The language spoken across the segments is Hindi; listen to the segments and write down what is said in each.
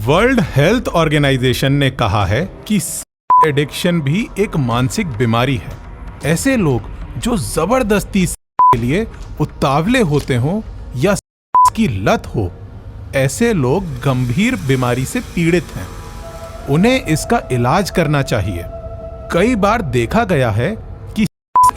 वर्ल्ड हेल्थ ऑर्गेनाइजेशन ने कहा है कि एडिक्शन भी एक मानसिक बीमारी है। ऐसे लोग जो जबरदस्ती के लिए उतावले होते हों या की लत हो, ऐसे लोग गंभीर बीमारी से पीड़ित हैं। उन्हें इसका इलाज करना चाहिए। कई बार देखा गया है कि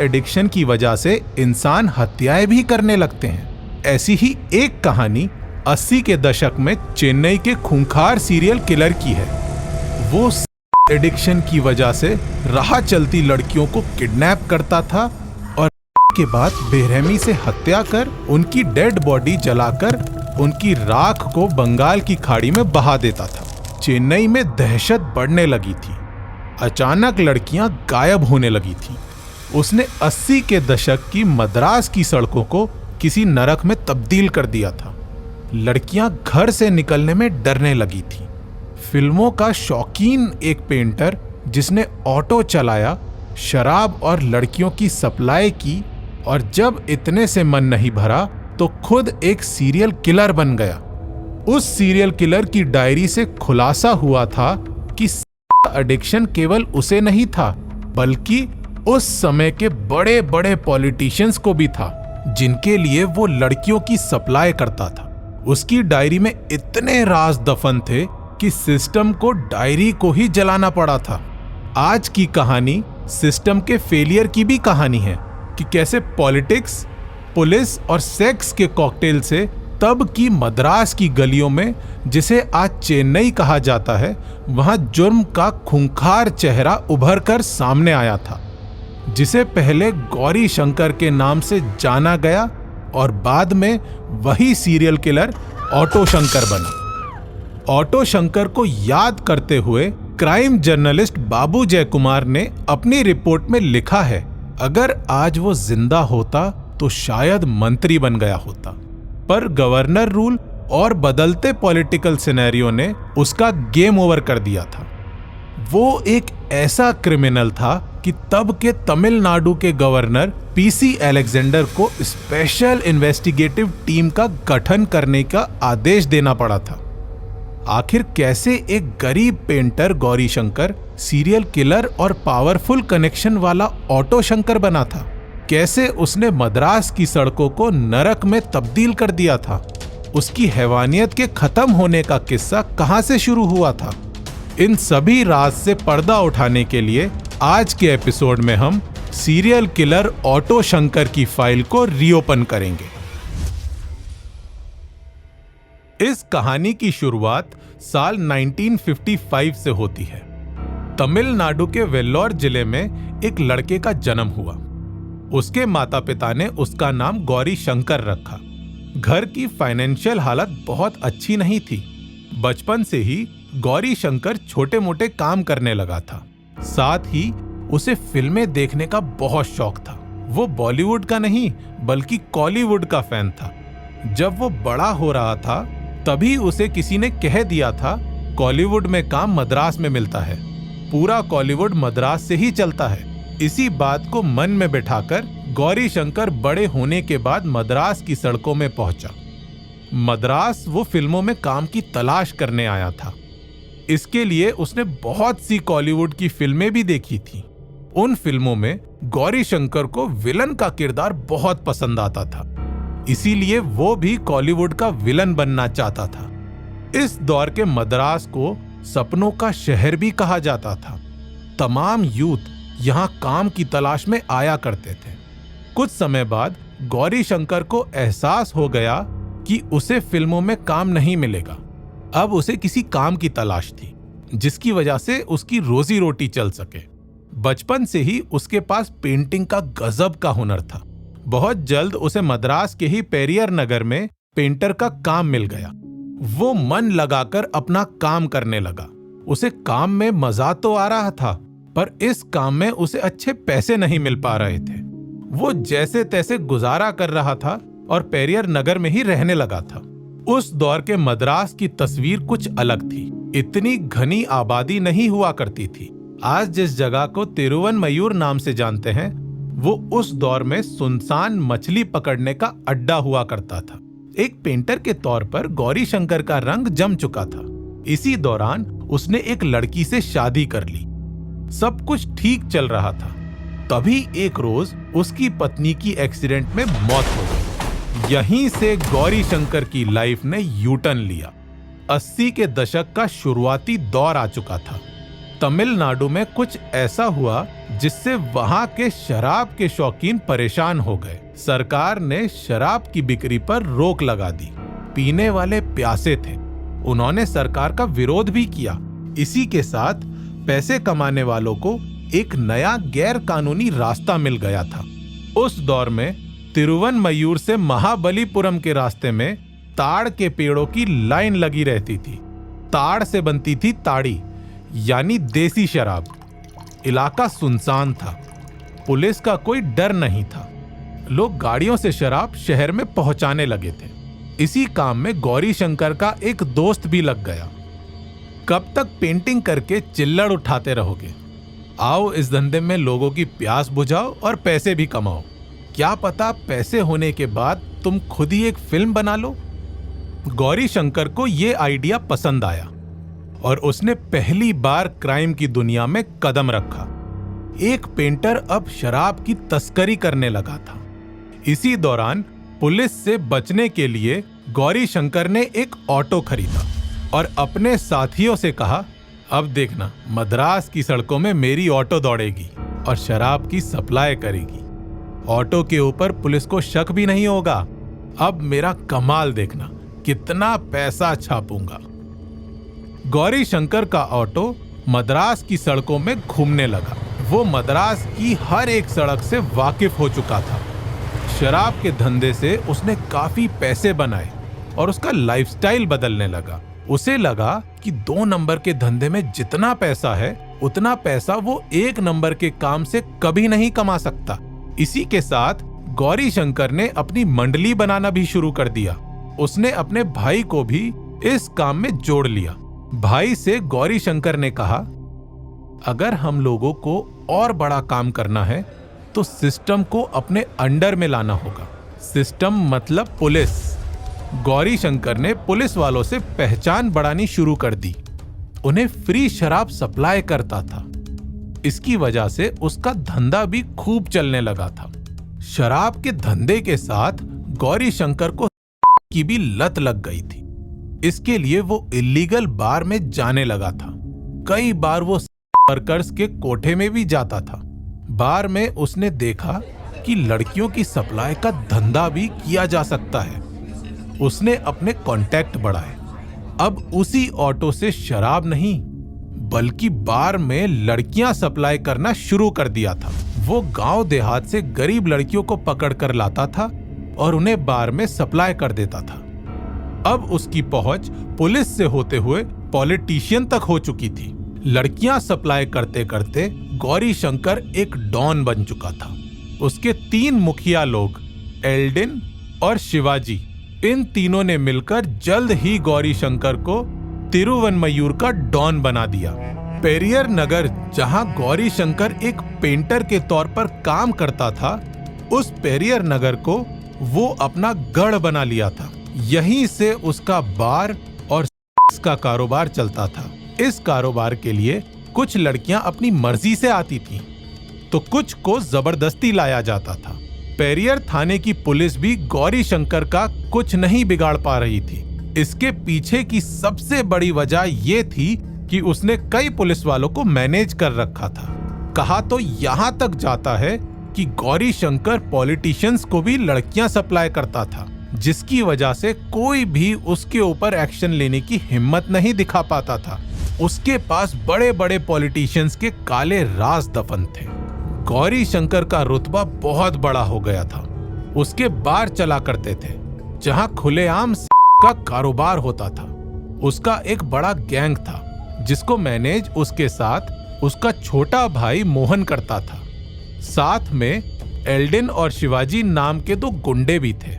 एडिक्शन की वजह से इंसान हत्याएं भी करने लगते हैं। ऐसी ही एक कहानी 80 के दशक में चेन्नई के खूंखार सीरियल किलर की है। वो एडिक्शन की वजह से राह चलती लड़कियों को किडनैप करता था और के बाद बेरहमी से हत्या कर उनकी डेड बॉडी जलाकर उनकी राख को बंगाल की खाड़ी में बहा देता था। चेन्नई में दहशत बढ़ने लगी थी। अचानक लड़कियां गायब होने लगी थी। उसने 80 के दशक की मद्रास की सड़कों को किसी नरक में तब्दील कर दिया था। लड़कियां घर से निकलने में डरने लगी थी। फिल्मों का शौकीन एक पेंटर जिसने ऑटो चलाया, शराब और लड़कियों की सप्लाई की और जब इतने से मन नहीं भरा तो खुद एक सीरियल किलर बन गया। उस सीरियल किलर की डायरी से खुलासा हुआ था कि एडिक्शन केवल उसे नहीं था बल्कि उस समय के बड़े बड़े पॉलिटिशियंस को भी था जिनके लिए वो लड़कियों की सप्लाई करता था। उसकी डायरी में इतने राज दफन थे कि सिस्टम को डायरी को ही जलाना पड़ा था। आज की कहानी सिस्टम के फेलियर की भी कहानी है कि कैसे पॉलिटिक्स, पुलिस और सेक्स के कॉकटेल से तब की मद्रास की गलियों में, जिसे आज चेन्नई कहा जाता है, वहां जुर्म का खूंखार चेहरा उभर कर सामने आया था, जिसे पहले गौरी शंकर के नाम से जाना गया और बाद में वही सीरियल किलर ऑटो शंकर बना। ऑटो शंकर को याद करते हुए क्राइम जर्नलिस्ट बाबू जयकुमार ने अपनी रिपोर्ट में लिखा है, अगर आज वो जिंदा होता तो शायद मंत्री बन गया होता, पर गवर्नर रूल और बदलते पॉलिटिकल सिनेरियो ने उसका गेम ओवर कर दिया था। वो एक ऐसा क्रिमिनल था कि तब के तमिलनाडु के गवर्नर पीसी अलेक्जेंडर को स्पेशल इन्वेस्टिगेटिव टीम का गठन करने का आदेश देना पड़ा था। आखिर कैसे एक गरीब painter Gauri Shankar serial killer और पावरफुल कनेक्शन वाला ऑटो शंकर बना था? कैसे उसने मद्रास की सड़कों को नरक में तब्दील कर दिया था? उसकी हैवानियत के खत्म होने का किस्सा कहां से शुरू हुआ था? इन सभी राज से पर्दा उठाने के लिए आज के एपिसोड में हम सीरियल किलर ऑटो शंकर की फाइल को रीओपन करेंगे। इस कहानी की शुरुआत साल 1955 से होती है। तमिलनाडु के वेल्लोर जिले में एक लड़के का जन्म हुआ। उसके माता पिता ने उसका नाम गौरी शंकर रखा। घर की फाइनेंशियल हालत बहुत अच्छी नहीं थी। बचपन से ही गौरी शंकर छोटे मोटे काम करने लगा था। साथ ही उसे फिल्में देखने का बहुत शौक था। वो बॉलीवुड का नहीं बल्कि कॉलीवुड का फैन था। जब वो बड़ा हो रहा था तभी उसे किसी ने कह दिया था, कॉलीवुड में काम मद्रास में मिलता है, पूरा कॉलीवुड मद्रास से ही चलता है। इसी बात को मन में बिठाकर गौरी शंकर बड़े होने के बाद मद्रास की सड़कों में पहुंचा। मद्रास वो फिल्मों में काम की तलाश करने आया था। इसके लिए उसने बहुत सी कॉलीवुड की फिल्में भी देखी थी। उन फिल्मों में गौरी शंकर को विलन का किरदार बहुत पसंद आता था, इसीलिए वो भी कॉलीवुड का विलन बनना चाहता था। इस दौर के मद्रास को सपनों का शहर भी कहा जाता था। तमाम यूथ यहाँ काम की तलाश में आया करते थे। कुछ समय बाद गौरी शंकर को एहसास हो गया कि उसे फिल्मों में काम नहीं मिलेगा। अब उसे किसी काम की तलाश थी जिसकी वजह से उसकी रोजी रोटी चल सके। बचपन से ही उसके पास पेंटिंग का गजब का हुनर था। बहुत जल्द उसे मद्रास के ही पेरियर नगर में पेंटर का काम मिल गया। वो मन लगाकर अपना काम करने लगा। उसे काम में मजा तो आ रहा था, पर इस काम में उसे अच्छे पैसे नहीं मिल पा रहे थे। वो जैसे तैसे गुजारा कर रहा था और पेरियर नगर में ही रहने लगा था। उस दौर के मद्रास की तस्वीर कुछ अलग थी। इतनी घनी आबादी नहीं हुआ करती थी। आज जिस जगह को तिरुवनमयूर नाम से जानते हैं, वो उस दौर में सुनसान मछली पकड़ने का अड्डा हुआ करता था। एक पेंटर के तौर पर गौरी शंकर का रंग जम चुका था, इसी दौरान उसने एक लड़की से शादी कर ली। सब कुछ ठीक चल रहा था। तभी एक रोज उसकी पत्नी की एक्सीडेंट में मौत हो गई। यहीं से गौरी शंकर की लाइफ ने यू टर्न लिया। 80 के दशक का शुरुआती दौर आ चुका था। तमिलनाडु में कुछ ऐसा हुआ जिससे वहां के शराब के शौकीन परेशान हो गए। सरकार ने शराब की बिक्री पर रोक लगा दी। पीने वाले प्यासे थे। उन्होंने सरकार का विरोध भी किया। इसी के साथ पैसे कमाने वालों को एक नया गैर कानूनी रास्ता मिल गया था। उस दौर में तिरुवनमयूर से महाबलीपुरम के रास्ते में ताड़ के पेड़ों की लाइन लगी रहती थी। ताड़ से बनती थी ताड़ी, यानी देसी शराब। इलाका सुनसान था। पुलिस का कोई डर नहीं था। लोग गाड़ियों से शराब शहर में पहुंचाने लगे थे। इसी काम में गौरी शंकर का एक दोस्त भी लग गया। कब तक पेंटिंग करके चिल्लड़ उठाते रहोगे? आओ इस धंधे में लोगों की प्यास बुझाओ और पैसे भी कमाओ। क्या पता पैसे होने के बाद तुम खुद ही एक फिल्म बना लो। गौरी शंकर को यह आइडिया पसंद आया और उसने पहली बार क्राइम की दुनिया में कदम रखा। एक पेंटर अब शराब की तस्करी करने लगा था। इसी दौरान पुलिस से बचने के लिए गौरी शंकर ने एक ऑटो खरीदा और अपने साथियों से कहा, अब देखना, मद्रास की सड़कों में मेरी ऑटो दौड़ेगी और शराब की सप्लाई करेगी। ऑटो के ऊपर पुलिस को शक भी नहीं होगा। अब मेरा कमाल देखना, कितना पैसा छापूंगा। गौरी शंकर का ऑटो मद्रास की सड़कों में घूमने लगा। वो मद्रास की हर एक सड़क से वाकिफ हो चुका था। शराब के धंधे से उसने काफी पैसे बनाए और उसका लाइफस्टाइल बदलने लगा। उसे लगा कि 2 नंबर के धंधे में जितना पैसा है उतना पैसा वो 1 नंबर के काम से कभी नहीं कमा सकता। इसी के साथ गौरी शंकर ने अपनी मंडली बनाना भी शुरू कर दिया। उसने अपने भाई को भी इस काम में जोड़ लिया। भाई से गौरी शंकर ने कहा, अगर हम लोगों को और बड़ा काम करना है तो सिस्टम को अपने अंडर में लाना होगा। सिस्टम मतलब पुलिस। गौरी शंकर ने पुलिस वालों से पहचान बढ़ानी शुरू कर दी। उन्हें फ्री शराब सप्लाई करता था। इसकी वजह से उसका धंधा भी खूब चलने लगा था। शराब के धंधे के साथ गौरी शंकर को की भी लत लग गई थी। इसके लिए वो इलीगल बार में जाने लगा था। कई बार वो वर्कर्स के कोठे में भी जाता था। बार में उसने देखा कि लड़कियों की सप्लाई का धंधा भी किया जा सकता है। उसने अपने कॉन्टैक्ट बढ़ाए। अब उसी ऑटो से शराब नहीं बल्कि बार में लड़कियां सप्लाई करना शुरू कर दिया था। वो गांव देहात से गरीब लड़कियों को पकड़ कर लाता था और उन्हें बार में सप्लाई कर देता था। अब उसकी पहुंच पुलिस से होते हुए पॉलिटिशियन तक हो चुकी थी। लड़कियां सप्लाई करते करते गौरी शंकर एक डॉन बन चुका था। उसके 3 मुखिया लोग, एल्डिन और शिवाजी, इन तीनों ने मिलकर जल्द ही गौरी शंकर को तिरुवनमयूर का डॉन बना दिया। पेरियर नगर, जहां गौरी शंकर एक पेंटर के तौर पर काम करता था, उस पेरियर नगर को वो अपना गढ़ बना लिया था। यहीं से उसका बार और सेक्स का कारोबार चलता था। इस कारोबार के लिए कुछ लड़कियां अपनी मर्जी से आती थीं, तो कुछ को जबरदस्ती लाया जाता था। पेरियर थाने की पुलिस भी गौरी शंकर का कुछ नहीं बिगाड़ पा रही थी। इसके पीछे की सबसे बड़ी वजह यह थी कि उसने कई पुलिस वालों को मैनेज कर रखा था। कहा तो यहां तक जाता है कि गौरी शंकर पॉलिटिशियंस को भी लड़कियां सप्लाई करता था, जिसकी वजह से कोई भी उसके ऊपर एक्शन लेने की हिम्मत नहीं दिखा पाता था। उसके पास बड़े बड़े पॉलिटिशियंस के काले राज दफन थे। गौरी शंकर का रुतबा बहुत बड़ा हो गया था। उसके बार चला करते थे जहां खुलेआम का कारोबार होता था। उसका एक बड़ा गैंग था जिसको मैनेज उसके साथ उसका छोटा भाई मोहन करता था। साथ में एल्डिन और शिवाजी नाम के 2 गुंडे भी थे।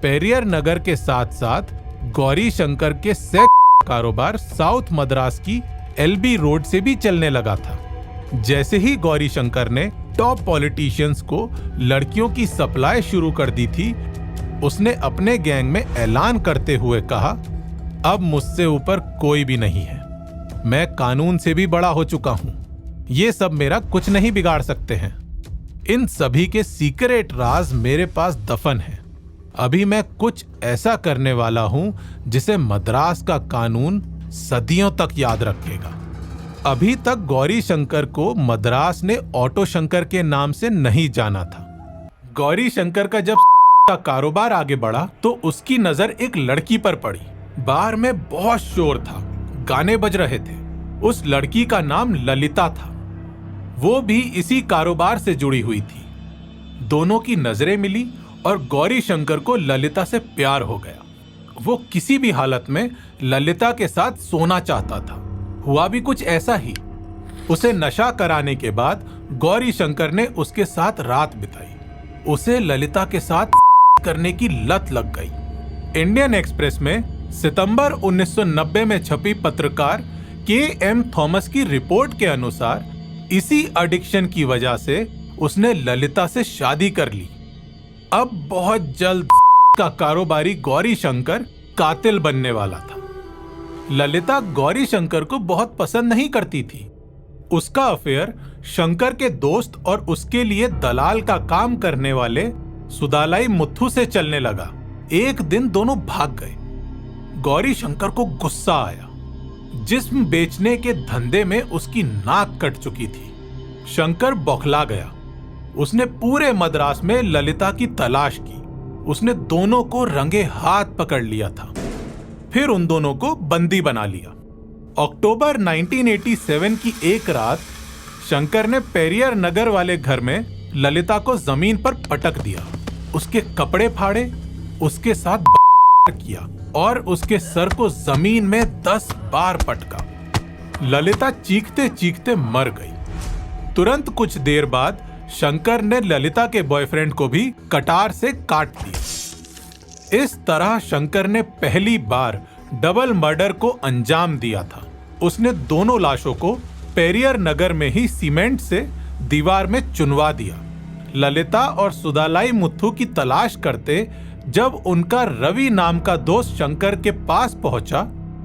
पेरियर नगर के साथ साथ गौरी शंकर के सेक्स कारोबार साउथ मद्रास की एलबी रोड से भी चलने लगा था। जैसे ही गौरी शंकर ने टॉप पॉलिटिशियंस को लड़कियों की सप्लाई शुरू कर दी थी, उसने अपने गैंग में ऐलान करते हुए कहा, अब मुझसे ऊपर कोई भी नहीं है। मैं कानून से भी बड़ा हो चुका हूं। ये सब मेरा कुछ नहीं बिगाड़ सकते हैं। इन सभी के सीक्रेट राज मेरे पास दफन है। अभी मैं कुछ ऐसा करने वाला हूं जिसे मद्रास का कानून सदियों तक याद रखेगा। अभी तक गौरी शंकर को मद्रास ने ऑटो शंकर के नाम से नहीं जाना था। गौरी शंकर का जब का कारोबार आगे बढ़ा तो उसकी नजर एक लड़की पर पड़ी। बार में बहुत शोर था, गाने बज रहे थे। उस लड़की का नाम ललिता था। वो भी इसी कारोबार से जुड़ी हुई थी। दोनों की नजरें मिली और गौरी शंकर को ललिता से प्यार हो गया। वो किसी भी हालत में ललिता के साथ सोना चाहता था। हुआ भी कुछ ऐसा ही। उसे नशा कराने के बाद गौरी शंकर ने उसके साथ रात बिताई। उसे ललिता के साथ करने की लत लग गई। इंडियन एक्सप्रेस में सितंबर 1990 में छपी पत्रकार के.एम. थॉमस की रिपोर्ट के अनुसार इसी एडिक्शन की वजह से उसने ललिता से शादी कर ली। अब बहुत जल्द का कारोबारी गौरी शंकर कातिल बनने वाला था। ललिता गौरी शंकर को बहुत पसंद नहीं करती थी। उसका अफेयर शंकर के दोस्त और उसके लिए दलाल का काम करने वाले सुदालाई मुथु से चलने लगा। एक दिन दोनों भाग गए। गौरी शंकर को गुस्सा आया। जिस्म बेचने के धंधे में उसकी नाक कट चुकी थी। शंकर बौखला गया। उसने पूरे मद्रास में ललिता की तलाश की। उसने दोनों को रंगे हाथ पकड़ लिया था। फिर उन दोनों को बंदी बना लिया। अक्टूबर 1987 की एक रात शंकर ने पेरियर नगर वाले घर में ललिता को जमीन पर पटक दिया। उसके कपड़े फाड़े, उसके साथ किया और उसके सर को जमीन में 10 बार पटका। ललिता चीखते चीखते मर गई। तुरंत कुछ देर बाद शंकर ने ललिता के बॉयफ्रेंड को भी कटार से काट दिया। इस तरह शंकर ने पहली बार डबल मर्डर को अंजाम दिया था। उसने दोनों लाशों को पेरियर नगर में ही सीमेंट से दीवार में चुनवा दिया। ललिता और सुदालाई मुथु की तलाश करते जब उनका रवि नाम का दोस्त शंकर के पास पहुंचा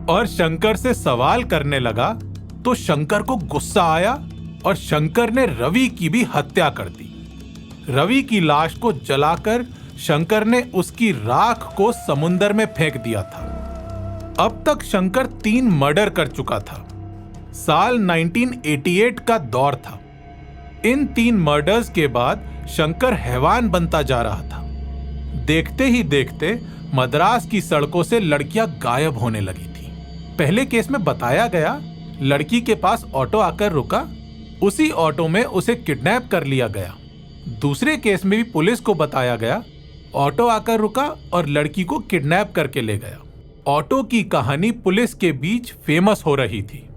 और शंकर से सवाल करने लगा तो शंकर को गुस्सा आया और शंकर ने रवि की भी हत्या कर दी। रवि की लाश को जलाकर शंकर ने उसकी राख को समुंदर में फेंक दिया था। अब तक शंकर 3 मर्डर कर चुका था। साल 1988 का दौर था। इन 3 मर्डर्स के बाद शंकर हैवान बनता जा रहा था। देखते ही देखते मद्रास की सड़कों से लड़कियां गायब होने लगी थी। पहले केस में बताया गया लड़की के पास ऑटो आकर रुका, उसी ऑटो में उसे किडनैप कर लिया गया। दूसरे केस में भी पुलिस को बताया गया ऑटो आकर रुका और लड़की को किडनैप करके ले गया। ऑटो की कहानी पुलिस के बीच फेमस हो रही थी।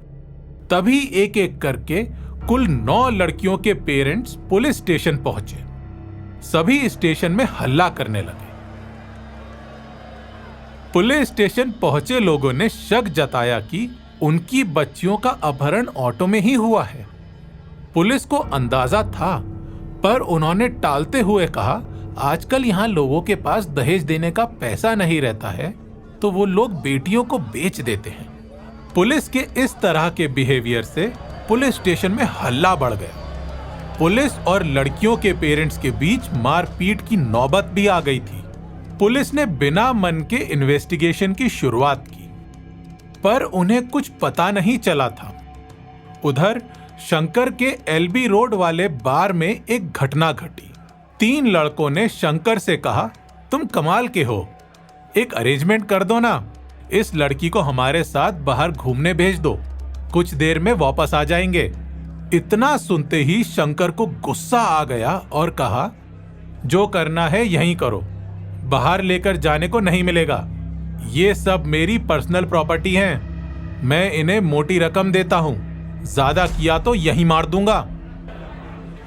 तभी एक एक करके कुल 9 लड़कियों के पेरेंट्स पुलिस स्टेशन पहुंचे। सभी स्टेशन में हल्ला करने लगे। पुलिस स्टेशन पहुंचे लोगों ने शक जताया कि उनकी बच्चियों का अपहरण ऑटो में ही हुआ है। पुलिस को अंदाजा था, पर उन्होंने टालते हुए कहा, आजकल यहां लोगों के पास दहेज देने का पैसा नहीं रहता है, तो वो लोग बेटियों को बेच देते हैं। पुलिस के इस तरह के बिहेवियर से पुलिस स्टेशन में हल्ला बढ़ गया। पुलिस और लड़कियों के पेरेंट्स के बीच मारपीट की नौबत भी आ गई थी। पुलिस ने बिना मन के इन्वेस्टिगेशन की शुरुआत की, पर उन्हें कुछ पता नहीं चला था। उधर शंकर के एलबी रोड वाले बार में एक घटना घटी। 3 लड़कों ने शंकर से कहा, तुम कमाल के हो, एक अरेंजमेंट कर दो ना, इस लड़की को हमारे साथ बाहर घूमने भेज दो, कुछ देर में वापस आ जाएंगे। इतना सुनते ही शंकर को गुस्सा आ गया और कहा, जो करना है यहीं करो, बाहर लेकर जाने को नहीं मिलेगा। ये सब मेरी पर्सनल प्रॉपर्टी हैं, मैं इन्हें मोटी रकम देता हूं, ज्यादा किया तो यहीं मार दूंगा।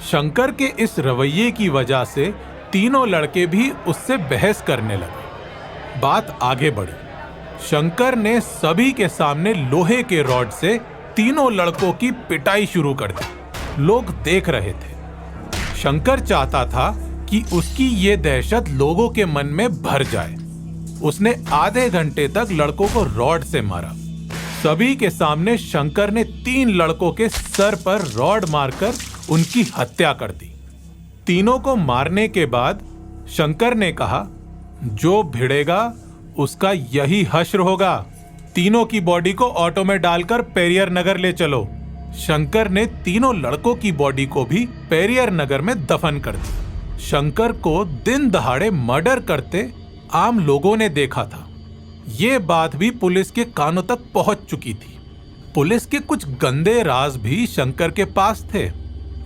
शंकर के इस रवैये की वजह से तीनों लड़के भी उससे बहस करने लगे। बात आगे बढ़ी। शंकर ने सभी के सामने लोहे के रॉड से तीनों लड़कों की पिटाई शुरू कर दी। लोग देख रहे थे। शंकर चाहता था कि उसकी ये दहशत लोगों के मन में भर जाए। उसने आधे घंटे तक लड़कों को रॉड से मारा। सभी के सामने शंकर ने 3 लड़कों के सर पर रॉड मारकर उनकी हत्या कर दी। तीनों को मारने के बाद शंकर ने कहा, जो भिड़ेगा उसका यही हश्र होगा। तीनों की बॉडी को ऑटो में डालकर पेरियर नगर ले चलो। शंकर ने तीनों लड़कों की बॉडी को भी पेरियर नगर में दफन कर दिया। शंकर को दिन दहाड़े मर्डर करते आम लोगों ने देखा था। ये बात भी पुलिस के कानों तक पहुंच चुकी थी। पुलिस के कुछ गंदे राज भी शंकर के पास थे,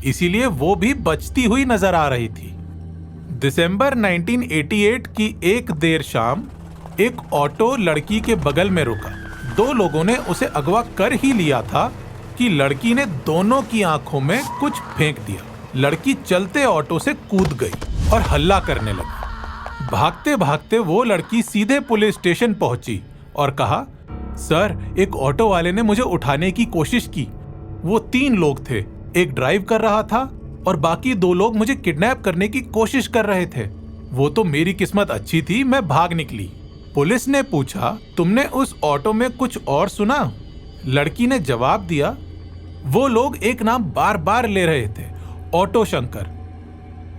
इसीलिए वो भी बचती हुई नजर आ रही थी। दिसंबर 1988 की एक देर शाम एक ऑटो लड़की के बगल में रुका। 2 लोगों ने उसे अगवा कर ही लिया था कि लड़की ने दोनों की आंखों में कुछ फेंक दिया। लड़की चलते ऑटो से कूद गई और हल्ला करने लगी। भागते भागते वो लड़की सीधे पुलिस स्टेशन पहुंची और कहा, सर, एक ऑटो वाले ने मुझे उठाने की कोशिश की। वो 3 लोग थे, एक ड्राइव कर रहा था और बाकी 2 लोग मुझे किडनैप करने की कोशिश कर रहे थे। वो तो मेरी किस्मत अच्छी थी, मैं भाग निकली। पुलिस ने पूछा, तुमने उस ऑटो में कुछ और सुना? लड़की ने जवाब दिया, वो लोग एक नाम बार बार ले रहे थे, ऑटो शंकर।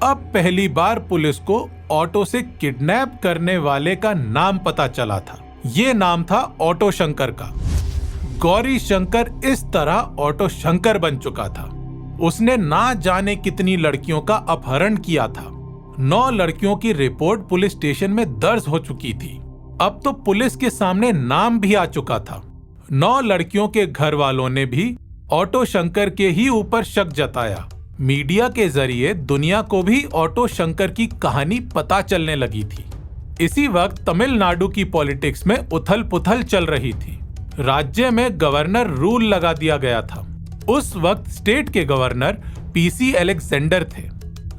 अब पहली बार पुलिस को ऑटो से किडनैप करने वाले का नाम पता चला था। ये नाम था ऑटो शंकर का। गौरी शंकर इस तरह ऑटो शंकर बन चुका था। उसने ना जाने कितनी लड़कियों का अपहरण किया था। 9 लड़कियों की रिपोर्ट पुलिस स्टेशन में दर्ज हो चुकी थी। अब तो पुलिस के सामने नाम भी आ चुका था। 9 लड़कियों के घर वालों ने भी ऑटो शंकर के ही ऊपर शक जताया। मीडिया के जरिए दुनिया को भी ऑटो शंकर की कहानी पता चलने लगी थी। इसी वक्त तमिलनाडु की पॉलिटिक्स में उथल पुथल चल रही थी। राज्य में गवर्नर रूल लगा दिया गया था। उस वक्त स्टेट के गवर्नर पीसी अलेक्जेंडर थे।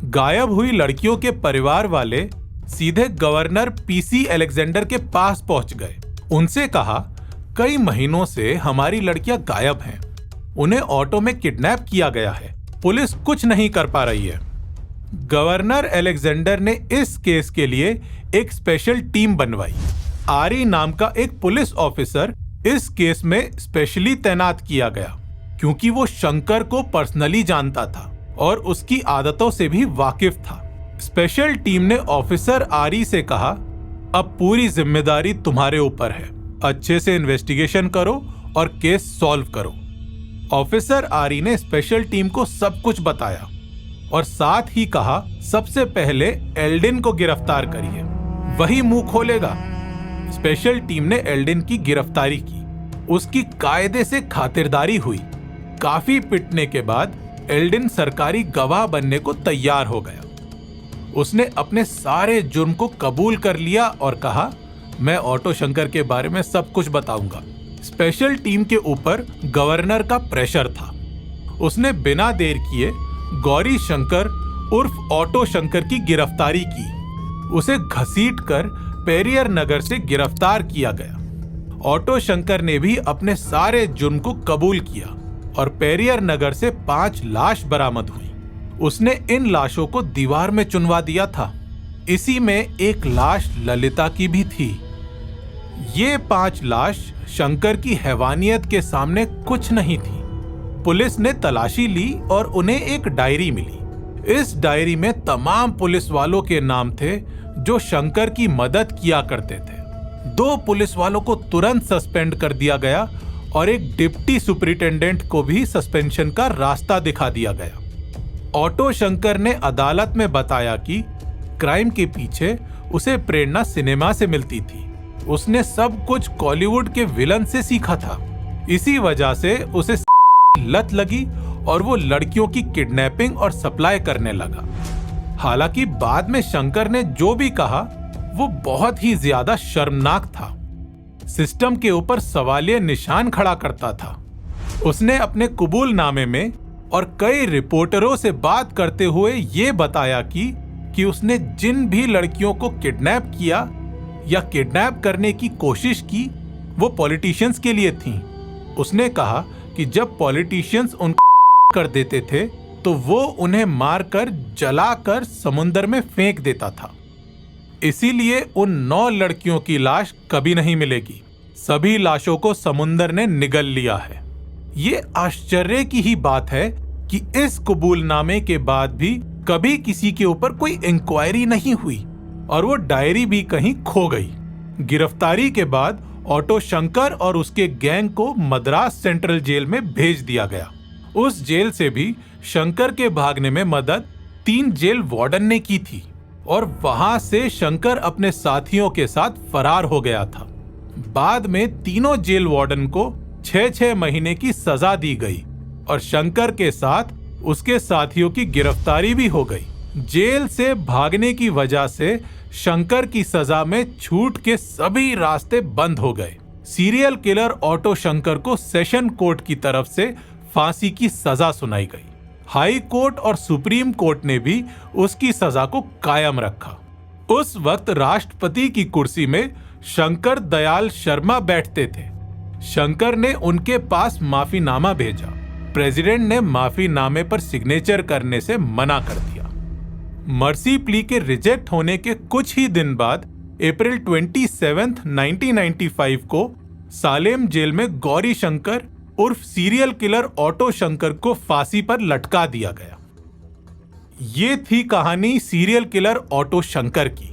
गायब हुई लड़कियों के परिवार वाले सीधे गवर्नर पीसी अलेक्जेंडर के पास पहुंच गए। उनसे कहा, कई महीनों से हमारी लड़कियां गायब हैं। उन्हें ऑटो में किडनैप किया गया है। पुलिस कुछ नहीं कर पा रही है। गवर्नर अलेक्जेंडर ने इस केस के लिए एक स्पेशल टीम बनवाई। आरी नाम का एक पुलिस ऑफिसर इस केस में स्पेशली तैनात किया गया, क्योंकि वो शंकर को पर्सनली जानता था और उसकी आदतों से भी वाकिफ था। स्पेशल टीम ने ऑफिसर आरी से कहा, अब पूरी जिम्मेदारी तुम्हारे ऊपर है। अच्छे से इन्वेस्टिगेशन करो और केस सॉल्व करो। ऑफिसर आरी ने स्पेशल टीम को सब कुछ बताया और साथ ही कहा, सबसे पहले एल्डिन को गिरफ्तार करिए, वही मुंह खोलेगा। स्पेशल टीम ने एल्डिन की गिरफ्तारी की। उसकी कायदे से खातिरदारी हुई। काफी पिटने के बाद एल्डिन सरकारी गवाह बनने को तैयार हो गया। उसने अपने सारे जुर्म को कबूल कर लिया और कहा, मैं ऑटो शंकर के बारे में सब कुछ बताऊंगा। स्पेशल टीम के ऊपर गवर्नर का प्रेशर था। उसने बिना देर किए गौरी शंकर उर्फ ऑटो शंकर की गिरफ्तारी की। उसे घसीटकर पेरियर नगर से गिरफ्तार किया गया। ऑटो शंकर ने भी अपने सारे जुर्म को कबूल किया और पेरियर नगर से 5 लाश बरामद हुई। उसने इन लाशों को दीवार में चुनवा दिया था। इसी में एक लाश ललिता की भी थी। ये 5 लाश शंकर की हैवानियत के सामने कुछ नहीं थी। पुलिस ने तलाशी ली और उन्हें एक डायरी मिली। इस डायरी में तमाम पुलिस वालों के नाम थे जो शंकर की मदद किया करते थे। 2 पुलिस वालों को तुरंत सस्पेंड कर दिया गया और एक डिप्टी सुपरिटेंडेंट को भी सस्पेंशन का रास्ता दिखा दिया गया। ऑटो शंकर ने अदालत में बताया कि क्राइम के पीछे उसे प्रेरणा सिनेमा से मिलती थी। उसने सब कुछ कॉलीवुड के विलन से सीखा था। इसी वजह से उसे लत लगी और वो लड़कियों की किडनैपिंग और सप्लाई करने लगा। हालांकि बाद में शंकर ने जो भी कहा वो बहुत ही ज्यादा शर्मनाक था। सिस्टम के ऊपर सवालिया निशान खड़ा करता था। उसने अपने कबूलनामे में और कई रिपोर्टरों से बात करते हुए ये बताया कि उसने जिन भी लड़कियों को किडनैप किया या किडनैप करने की कोशिश की वो पॉलिटिशियंस के लिए थीं। उसने कहा कि जब पॉलिटिशियंस उनको कर देते थे तो वो उन्हें मारकर जलाकर समुंदर में फेंक देता था। इसीलिए उन 9 लड़कियों की लाश कभी नहीं मिलेगी। सभी लाशों को समुंदर ने निगल लिया है। ये आश्चर्य की ही बात है कि इस कबूलनामे के बाद भी कभी किसी के ऊपर कोई इंक्वायरी नहीं हुई और वो डायरी भी कहीं खो गई। गिरफ्तारी के बाद ऑटो शंकर और उसके गैंग को मद्रास सेंट्रल जेल में भेज दिया गया। उस जेल से भी शंकर के भागने में मदद 3 जेल वार्डन ने की थी और वहां से शंकर अपने साथियों के साथ फरार हो गया था। बाद में तीनों जेल वार्डन को 6-6 महीने की सजा दी गई और शंकर के साथ उसके साथियों की गिरफ्तारी भी हो गई। जेल से भागने की वजह से शंकर की सजा में छूट के सभी रास्ते बंद हो गए। सीरियल किलर ऑटो शंकर को सेशन कोर्ट की तरफ से फांसी की सजा सुनाई गई। हाई कोर्ट और सुप्रीम कोर्ट ने भी उसकी सजा को कायम रखा। उस वक्त राष्ट्रपति की कुर्सी में शंकर दयाल शर्मा बैठते थे। शंकर ने उनके पास माफीनामा भेजा। प्रेसिडेंट ने माफीनामे पर सिग्नेचर करने से मना कर दिया। मर्सी प्ली के रिजेक्ट होने के कुछ ही दिन बाद अप्रैल 27, 1995 को सालेम जेल में गौरी शंकर उर्फ सीरियल किलर ऑटो शंकर को फांसी पर लटका दिया गया। ये थी कहानी सीरियल किलर ऑटो शंकर की,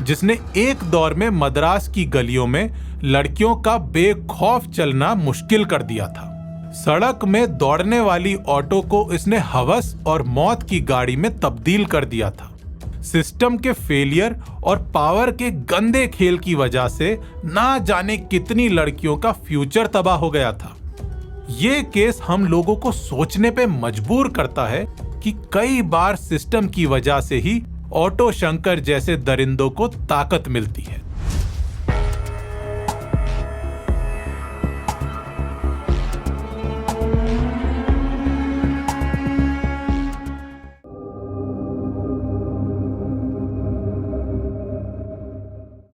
जिसने एक दौर में मद्रास की गलियों में लड़कियों का बेखौफ चलना मुश्किल कर दिया था। सड़क में दौड़ने वाली ऑटो को इसने हवस और मौत की गाड़ी में तब्दील कर दिया था। सिस्टम के फेलियर और पावर के गंदे खेल की वजह से ना जाने कितनी लड़कियों का फ्यूचर तबाह हो गया था। ये केस हम लोगों को सोचने पे मजबूर करता है कि कई बार सिस्टम की वजह से ही ऑटो शंकर जैसे दरिंदों को ताकत मिलती है।